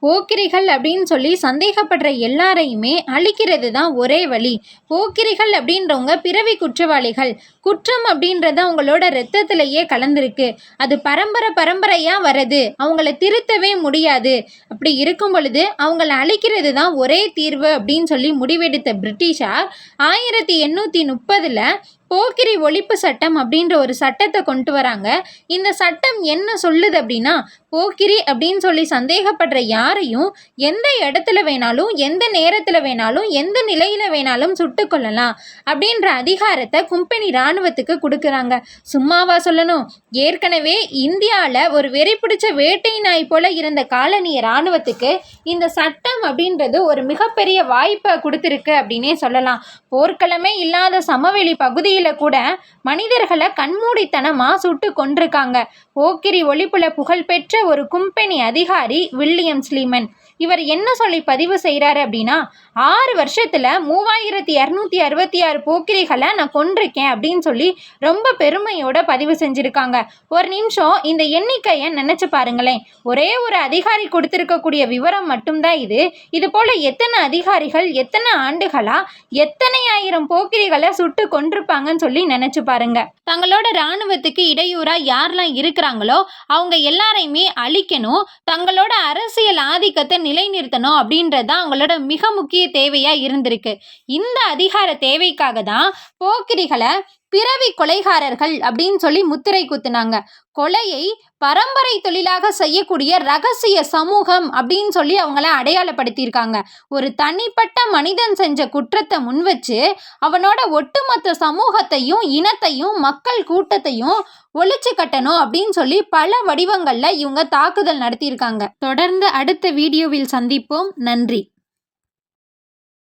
போக்கிரிகள் அப்படின்னு சொல்லி சந்தேகப்படுற எல்லாரையுமே அழிக்கிறது தான் ஒரே வழி. போக்கிரிகள் அப்படின்றவங்க பிறவி குற்றவாளிகள். குற்றம் அப்படின்றது அவங்களோட ரத்தத்திலேயே கலந்துருக்கு. அது பரம்பரையாக வர்றது. அவங்கள திருத்தவே முடியாது. அப்படி இருக்கும் பொழுது அவங்கள அழிக்கிறது தான் ஒரே தீர்வு அப்படின்னு சொல்லி முடிவெடுத்த பிரிட்டிஷார் 1830 போக்கிரி ஒழிப்பு சட்டம் அப்படின்ற ஒரு சட்டத்தை கொண்டு வராங்க. இந்த சட்டம் என்ன சொல்லுது அப்படின்னா, போக்கிரி அப்படின்னு சொல்லி சந்தேகப்படுற யாரையும் எந்த இடத்துல வேணாலும், எந்த நேரத்தில் வேணாலும், எந்த நிலையில் வேணாலும் சுட்டு கொள்ளலாம் அப்படின்ற அதிகாரத்தை கும்பெனி இராணுவத்துக்கு கொடுக்குறாங்க. சும்மாவா சொல்லணும்? ஏற்கனவே இந்தியாவில் ஒரு வெறி பிடிச்ச வேட்டை நாய் போல இருந்த காலனிய இராணுவத்துக்கு இந்த சட்டம் அப்படின்றது ஒரு மிகப்பெரிய வாய்ப்பை கொடுத்துருக்கு அப்படின்னே சொல்லலாம். போர்க்களமே இல்லாத சமவெளி பகுதியில் கூட மனிதர்களை கண்மூடித்தனமாக சுட்டு கொண்டிருக்காங்க. போக்கிரி ஒழிப்புல புகழ்பெற்ற ஒரு கும்பெனி அதிகாரி வில்லியம் ஸ்லீமன். இவர் என்ன சொல்லி பதிவு செய்கிறாரு அப்படின்னா, 6 வருஷத்தில் 3266 போக்கிரிகளை நான் கொண்டிருக்கேன் அப்படின்னு சொல்லி ரொம்ப பெருமையோட பதிவு செஞ்சுருக்காங்க. ஒரு நிமிஷம் இந்த எண்ணிக்கையை நினச்சி பாருங்களேன். ஒரே ஒரு அதிகாரி கொடுத்துருக்கக்கூடிய விவரம் மட்டும்தான் இது. இது போல் எத்தனை அதிகாரிகள் எத்தனை ஆண்டுகளாக எத்தனை ஆயிரம் போக்கிரிகளை சுட்டு கொண்டிருப்பாங்கன்னு சொல்லி நினச்சி பாருங்க. தங்களோட இராணுவத்துக்கு இடையூறாக யாரெல்லாம் இருக்கிறாங்களோ அவங்க எல்லாரையுமே அழிக்கணும், தங்களோட அரசியல் ஆதிக்கத்தை நிலைநிறுத்தணும் அப்படின்றது அவங்களோட மிக முக்கிய தேவையாக இருந்திருக்கு. இந்த அதிகார தேவைக்காக தான் போக்கிரிகளை பிறவி கொலைகாரர்கள் அப்படின்னு சொல்லி முத்திரை குத்துனாங்க. கொலையை பரம்பரை தொழிலாக செய்யக்கூடிய ரகசிய சமூகம் அப்படின்னு சொல்லி அவங்கள அடையாளப்படுத்தியிருக்காங்க. ஒரு தனிப்பட்ட மனிதன் செஞ்ச குற்றத்தை முன்வச்சு அவனோட ஒட்டுமொத்த சமூகத்தையும் இனத்தையும் மக்கள் கூட்டத்தையும் ஒழிச்சு கட்டணும் அப்படின்னு சொல்லி பல வடிவங்களில் இவங்க தாக்குதல் நடத்தியிருக்காங்க. தொடர்ந்து அடுத்த வீடியோவில் சந்திப்போம். நன்றி.